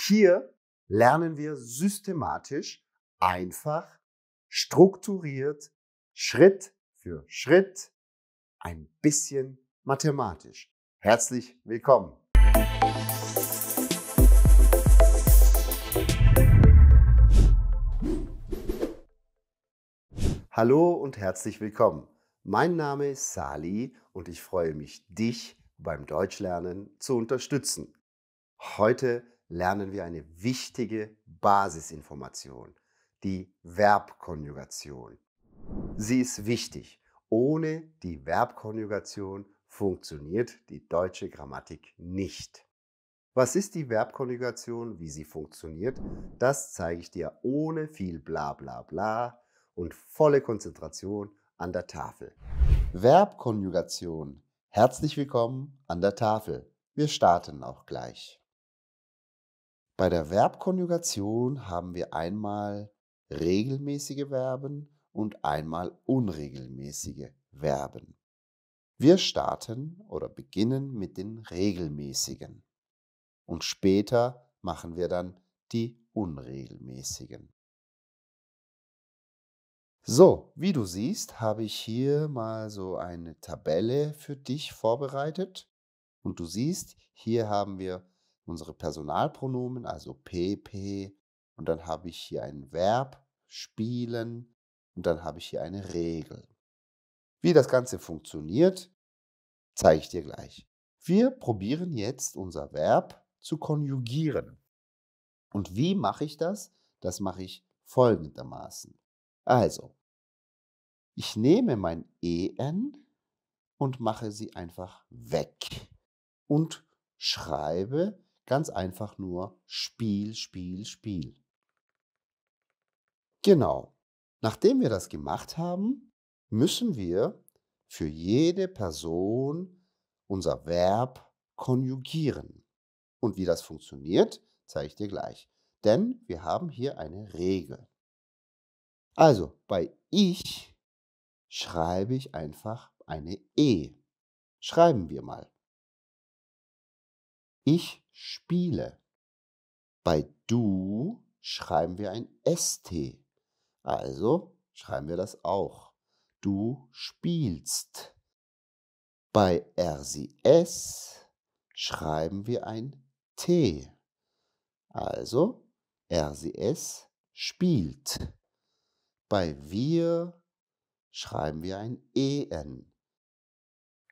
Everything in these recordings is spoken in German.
Hier lernen wir systematisch, einfach, strukturiert, Schritt für Schritt, ein bisschen mathematisch. Herzlich willkommen. Hallo und herzlich willkommen. Mein Name ist Sali und ich freue mich, dich beim Deutschlernen zu unterstützen. Heute lernen wir eine wichtige Basisinformation, die Verbkonjugation. Sie ist wichtig. Ohne die Verbkonjugation funktioniert die deutsche Grammatik nicht. Was ist die Verbkonjugation, wie sie funktioniert, das zeige ich dir ohne viel Bla bla und volle Konzentration an der Tafel. Verbkonjugation. Herzlich willkommen an der Tafel. Wir starten auch gleich. Bei der Verbkonjugation haben wir einmal regelmäßige Verben und einmal unregelmäßige Verben. Wir starten oder beginnen mit den regelmäßigen und später machen wir dann die unregelmäßigen. So, wie du siehst, habe ich hier mal so eine Tabelle für dich vorbereitet. Und du siehst, hier haben wir unsere Personalpronomen, also PP. Und dann habe ich hier ein Verb, spielen. Und dann habe ich hier eine Regel. Wie das Ganze funktioniert, zeige ich dir gleich. Wir probieren jetzt unser Verb zu konjugieren. Und wie mache ich das? Das mache ich folgendermaßen. Also, ich nehme mein EN und mache sie einfach weg und schreibe ganz einfach nur Spiel, Spiel, Spiel. Genau. Nachdem wir das gemacht haben, müssen wir für jede Person unser Verb konjugieren. Und wie das funktioniert, zeige ich dir gleich. Denn wir haben hier eine Regel. Also bei ich schreibe ich einfach eine E. Schreiben wir mal. Ich spiele. Bei du schreiben wir ein ST. Also schreiben wir das auch. Du spielst. Bei RCS schreiben wir ein T. Also RCS spielt. Bei wir schreiben wir ein EN.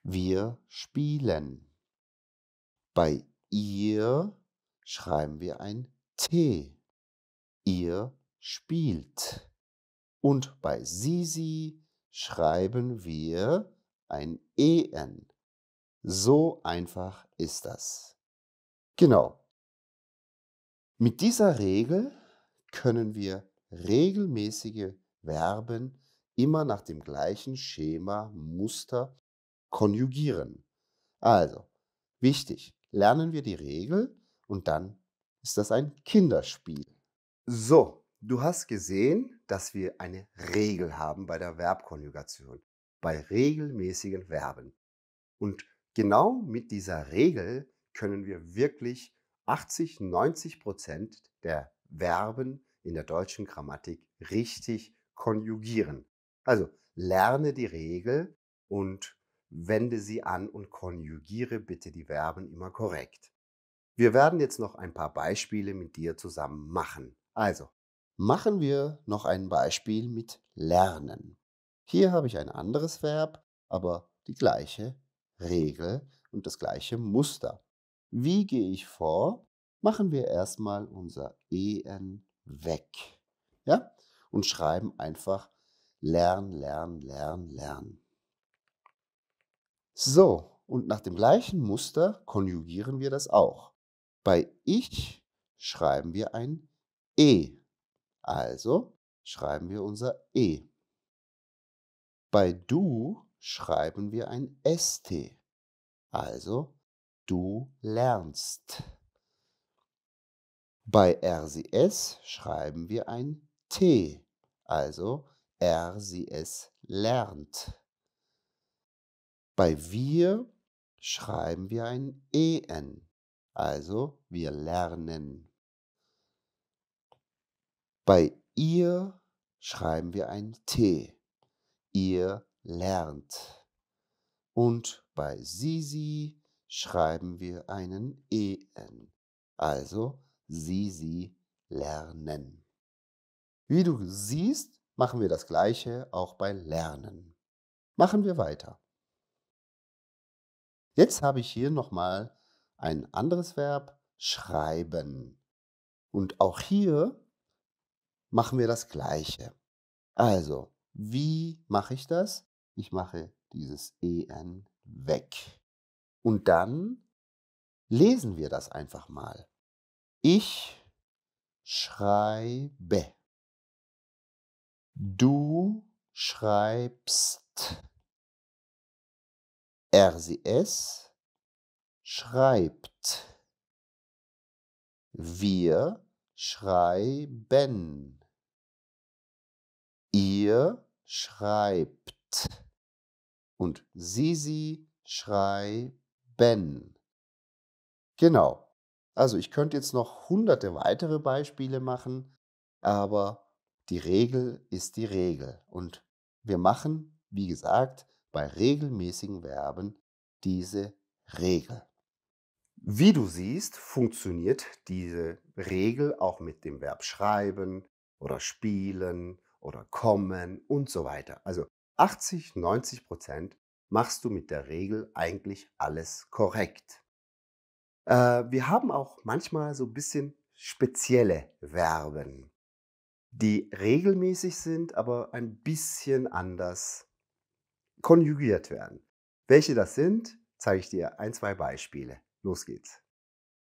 Wir spielen. Bei ihr schreiben wir ein T. Ihr spielt. Und bei sie schreiben wir ein EN. So einfach ist das. Genau. Mit dieser Regel können wir regelmäßige Verben immer nach dem gleichen Schema, Muster konjugieren. Also, wichtig, lernen wir die Regel und dann ist das ein Kinderspiel. So, du hast gesehen, dass wir eine Regel haben bei der Verbkonjugation, bei regelmäßigen Verben. Und genau mit dieser Regel können wir wirklich 80-90% der Verben in der deutschen Grammatik richtig konjugieren. Also lerne die Regel und wende sie an und konjugiere bitte die Verben immer korrekt. Wir werden jetzt noch ein paar Beispiele mit dir zusammen machen. Also, machen wir noch ein Beispiel mit lernen. Hier habe ich ein anderes Verb, aber die gleiche Regel und das gleiche Muster. Wie gehe ich vor? Machen wir erstmal unser EN weg. Ja? Und schreiben einfach lern, lern, lern, lern. So, und nach dem gleichen Muster konjugieren wir das auch. Bei ich schreiben wir ein E. Also schreiben wir unser E. Bei du schreiben wir ein ST. Also du lernst. Bei RCS schreiben wir ein T. Also RCS lernt. Bei wir schreiben wir ein EN. Also wir lernen. Bei ihr schreiben wir ein T. Ihr lernt. Und bei Sisi schreiben wir einen EN. Also sie lernen. Wie du siehst, machen wir das Gleiche auch bei Lernen. Machen wir weiter. Jetzt habe ich hier nochmal ein anderes Verb, schreiben. Und auch hier machen wir das Gleiche. Also, wie mache ich das? Ich mache dieses EN weg. Und dann lesen wir das einfach mal. Ich schreibe. Du schreibst. Er, sie, es schreibt. Wir schreiben. Ihr schreibt. Und sie schreiben. Genau. Also ich könnte jetzt noch hunderte weitere Beispiele machen, aber die Regel ist die Regel. Und wir machen, wie gesagt, bei regelmäßigen Verben diese Regel. Wie du siehst, funktioniert diese Regel auch mit dem Verb schreiben oder spielen oder kommen und so weiter. Also 80-90% machst du mit der Regel eigentlich alles korrekt. Wir haben auch manchmal so ein bisschen spezielle Verben, die regelmäßig sind, aber ein bisschen anders konjugiert werden. Welche das sind, zeige ich dir ein, 2 Beispiele. Los geht's.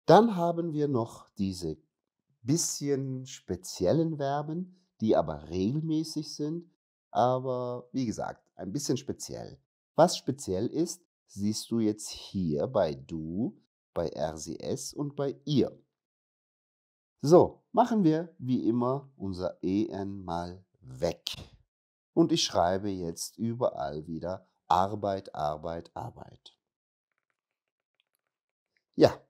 Dann haben wir noch diese bisschen speziellen Verben, die aber regelmäßig sind, aber wie gesagt, ein bisschen speziell. Was speziell ist, siehst du jetzt hier bei du, bei RCS und bei ihr. So, machen wir wie immer unser EN mal weg. Und ich schreibe jetzt überall wieder Arbeit, Arbeit, Arbeit. Ja,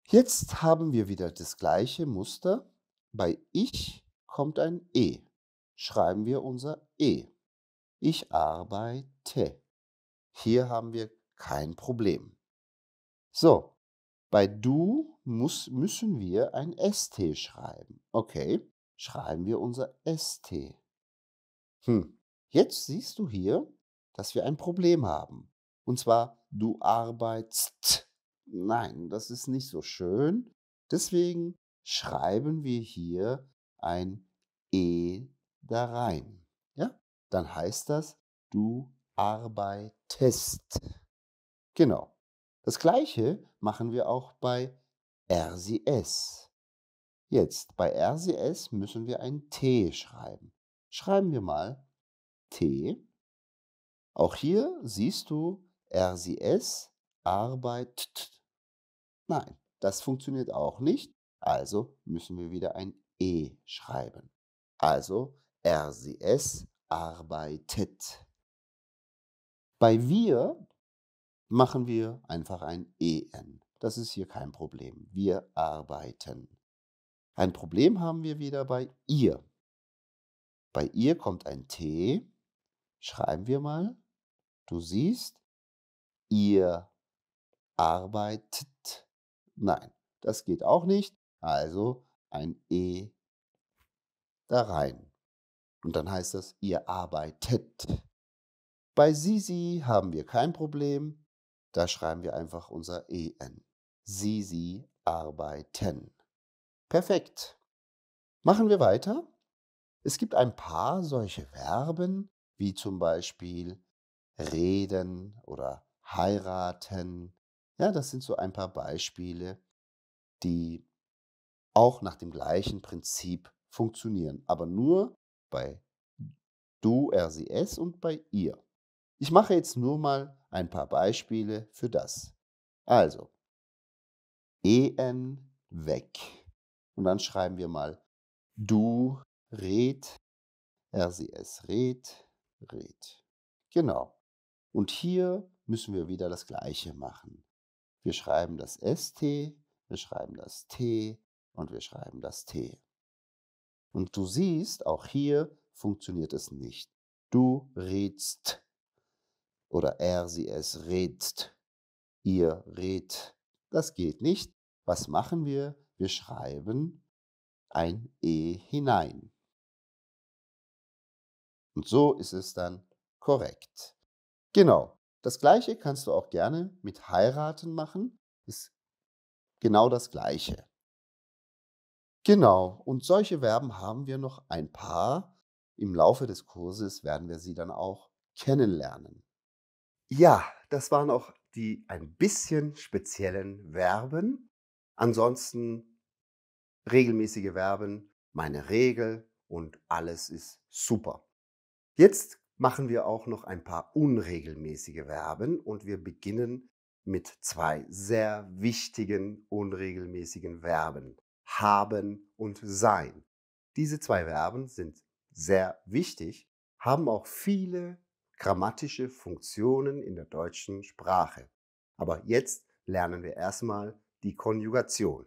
jetzt haben wir wieder das gleiche Muster. Bei ich kommt ein E. Schreiben wir unser E. Ich arbeite. Hier haben wir kein Problem. So, bei du müssen wir ein ST schreiben. Okay, schreiben wir unser ST. Jetzt siehst du hier, dass wir ein Problem haben. Und zwar, du arbeitest. Nein, das ist nicht so schön. Deswegen schreiben wir hier ein E da rein. Ja? Dann heißt das, du arbeitest. Genau. Das gleiche machen wir auch bei RCS. Jetzt, bei RCS müssen wir ein T schreiben. Schreiben wir mal T. Auch hier siehst du RCS arbeitet. Nein, das funktioniert auch nicht. Also müssen wir wieder ein E schreiben. Also RCS arbeitet. Bei wir machen wir einfach ein EN. Das ist hier kein Problem. Wir arbeiten. Ein Problem haben wir wieder bei ihr. Bei ihr kommt ein T. Schreiben wir mal. Du siehst, ihr arbeitet. Nein, das geht auch nicht. Also ein E da rein. Und dann heißt das, ihr arbeitet. Bei Sisi haben wir kein Problem. Da schreiben wir einfach unser EN. Sie arbeiten. Perfekt. Machen wir weiter. Es gibt ein paar solche Verben, wie zum Beispiel reden oder heiraten. Ja, das sind so ein paar Beispiele, die auch nach dem gleichen Prinzip funktionieren, aber nur bei du, er, sie, es und bei ihr. Ich mache jetzt nur mal ein paar Beispiele für das. Also, en weg. Und dann schreiben wir mal du red, er, sie, es red, red. Genau. Und hier müssen wir wieder das Gleiche machen. Wir schreiben das ST, wir schreiben das T und wir schreiben das T. Und du siehst, auch hier funktioniert es nicht. Du redst oder er, sie, es redst, ihr redt. Das geht nicht. Was machen wir? Wir schreiben ein E hinein. Und so ist es dann korrekt. Genau. Das Gleiche kannst du auch gerne mit heiraten machen. Ist genau das Gleiche. Genau. Und solche Verben haben wir noch ein paar. Im Laufe des Kurses werden wir sie dann auch kennenlernen. Ja, das waren auch die ein bisschen speziellen Verben. Ansonsten regelmäßige Verben, meine Regel und alles ist super. Jetzt machen wir auch noch ein paar unregelmäßige Verben und wir beginnen mit zwei sehr wichtigen unregelmäßigen Verben, haben und sein. Diese zwei Verben sind sehr wichtig, haben auch viele grammatische Funktionen in der deutschen Sprache. Aber jetzt lernen wir erstmal die Konjugation.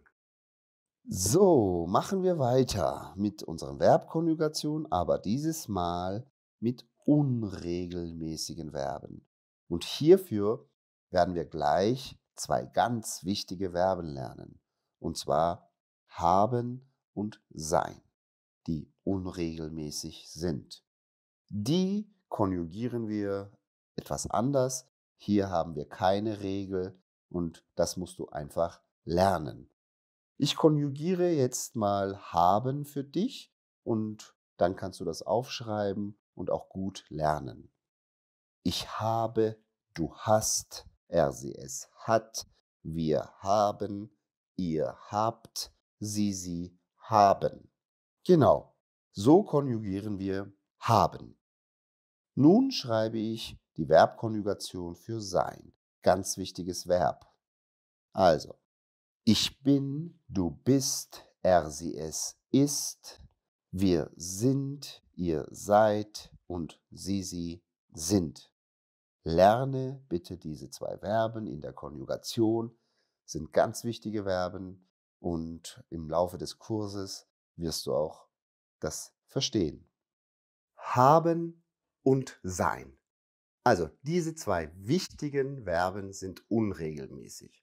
So, machen wir weiter mit unseren Verbkonjugationen, aber dieses Mal mit unregelmäßigen Verben. Und hierfür werden wir gleich zwei ganz wichtige Verben lernen. Und zwar haben und sein, die unregelmäßig sind. Die konjugieren wir etwas anders. Hier haben wir keine Regel und das musst du einfach lernen. Ich konjugiere jetzt mal haben für dich und dann kannst du das aufschreiben und auch gut lernen. Ich habe, du hast, er, sie, es hat, wir haben, ihr habt, sie haben. Genau, so konjugieren wir haben. Nun schreibe ich die Verbkonjugation für sein. Ganz wichtiges Verb. Also, ich bin, du bist, er, sie, es ist, wir sind, ihr seid und sie sind. Lerne bitte diese zwei Verben in der Konjugation, sind ganz wichtige Verben und im Laufe des Kurses wirst du auch das verstehen. Haben und sein. Also diese zwei wichtigen Verben sind unregelmäßig.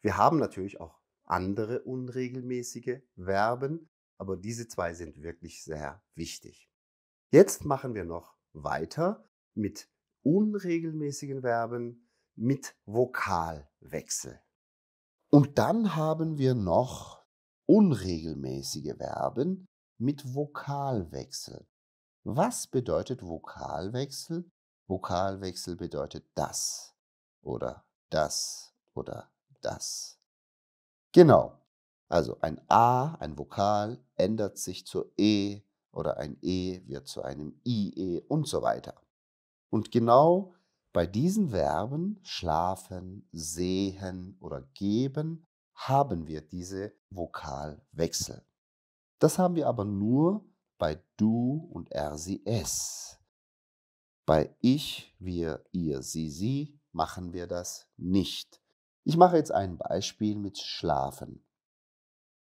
Wir haben natürlich auch andere unregelmäßige Verben, aber diese zwei sind wirklich sehr wichtig. Jetzt machen wir noch weiter mit unregelmäßigen Verben mit Vokalwechsel. Und dann haben wir noch unregelmäßige Verben mit Vokalwechsel. Was bedeutet Vokalwechsel? Vokalwechsel bedeutet das oder das oder das. Genau. Also ein A, ein Vokal, ändert sich zur E oder ein E wird zu einem IE und so weiter. Und genau bei diesen Verben schlafen, sehen oder geben haben wir diese Vokalwechsel. Das haben wir aber nur bei du und er, sie, es. Bei ich, wir, ihr, sie machen wir das nicht. Ich mache jetzt ein Beispiel mit schlafen.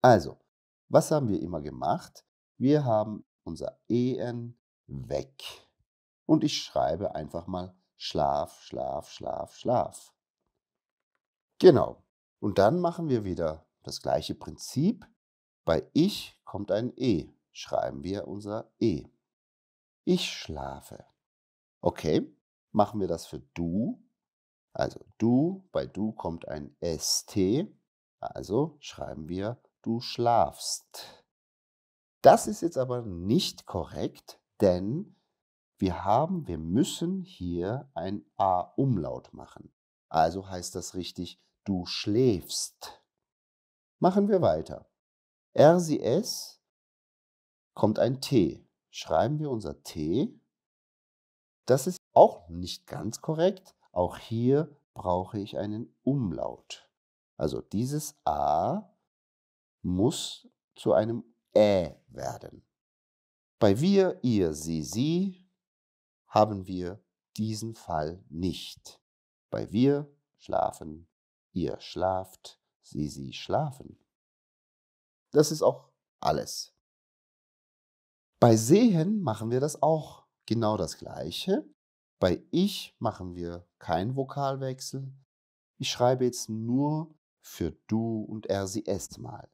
Also, was haben wir immer gemacht? Wir haben unser en weg. Und ich schreibe einfach mal Schlaf, Schlaf, Schlaf, Schlaf. Genau. Und dann machen wir wieder das gleiche Prinzip. Bei ich kommt ein e. Schreiben wir unser e. Ich schlafe. Okay, machen wir das für du. Also du, bei du kommt ein st. Also schreiben wir du schlafst. Das ist jetzt aber nicht korrekt, denn wir müssen hier ein A-Umlaut machen. Also heißt das richtig, du schläfst. Machen wir weiter. R, sie, es kommt ein T. Schreiben wir unser T. Das ist auch nicht ganz korrekt. Auch hier brauche ich einen Umlaut. Also dieses A muss zu einem Ä werden. Bei wir, ihr, sie haben wir diesen Fall nicht. Bei wir schlafen, ihr schlaft, sie schlafen. Das ist auch alles. Bei sehen machen wir das auch genau das Gleiche. Bei ich machen wir keinen Vokalwechsel. Ich schreibe jetzt nur für du und er, sie, es mal.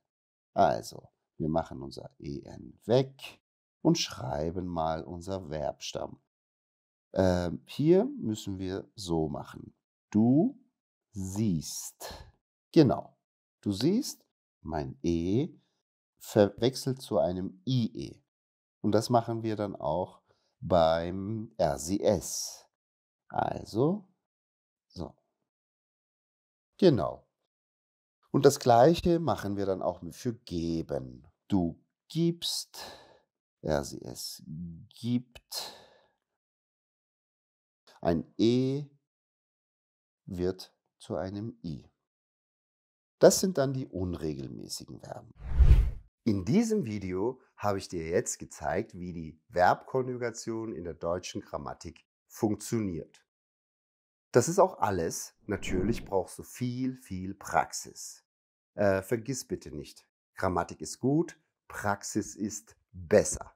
Also, wir machen unser en weg und schreiben mal unser Verbstamm. Hier müssen wir so machen. Du siehst. Genau. Du siehst, mein verwechselt zu einem IE. Und das machen wir dann auch beim RCS. Also, so, genau. Und das Gleiche machen wir dann auch für geben. Du gibst, RCS gibt, ein E wird zu einem I. Das sind dann die unregelmäßigen Verben. In diesem Video habe ich dir jetzt gezeigt, wie die Verbkonjugation in der deutschen Grammatik funktioniert. Das ist auch alles. Natürlich brauchst du viel Praxis. Vergiss bitte nicht, Grammatik ist gut, Praxis ist besser.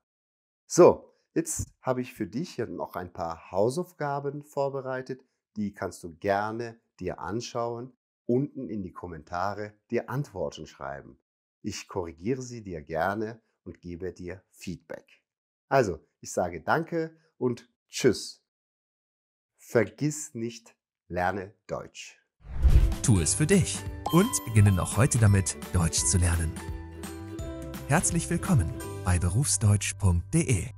So, jetzt habe ich für dich hier noch ein paar Hausaufgaben vorbereitet. Die kannst du gerne dir anschauen, unten in die Kommentare dir Antworten schreiben. Ich korrigiere sie dir gerne und gebe dir Feedback. Also, ich sage danke und tschüss. Vergiss nicht, lerne Deutsch. Tu es für dich und beginne noch heute damit, Deutsch zu lernen. Herzlich willkommen bei berufsdeutsch.de.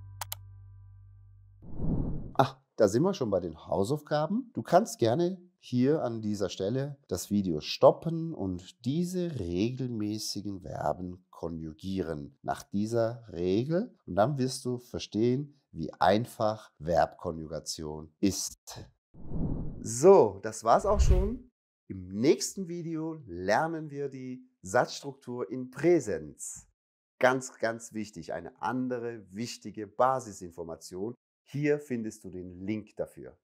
Ach, da sind wir schon bei den Hausaufgaben. Du kannst gerne hier an dieser Stelle das Video stoppen und diese regelmäßigen Verben konjugieren nach dieser Regel. Und dann wirst du verstehen, wie einfach Verbkonjugation ist. So, das war's auch schon. Im nächsten Video lernen wir die Satzstruktur in Präsens. Ganz wichtig, eine andere wichtige Basisinformation. Hier findest du den Link dafür.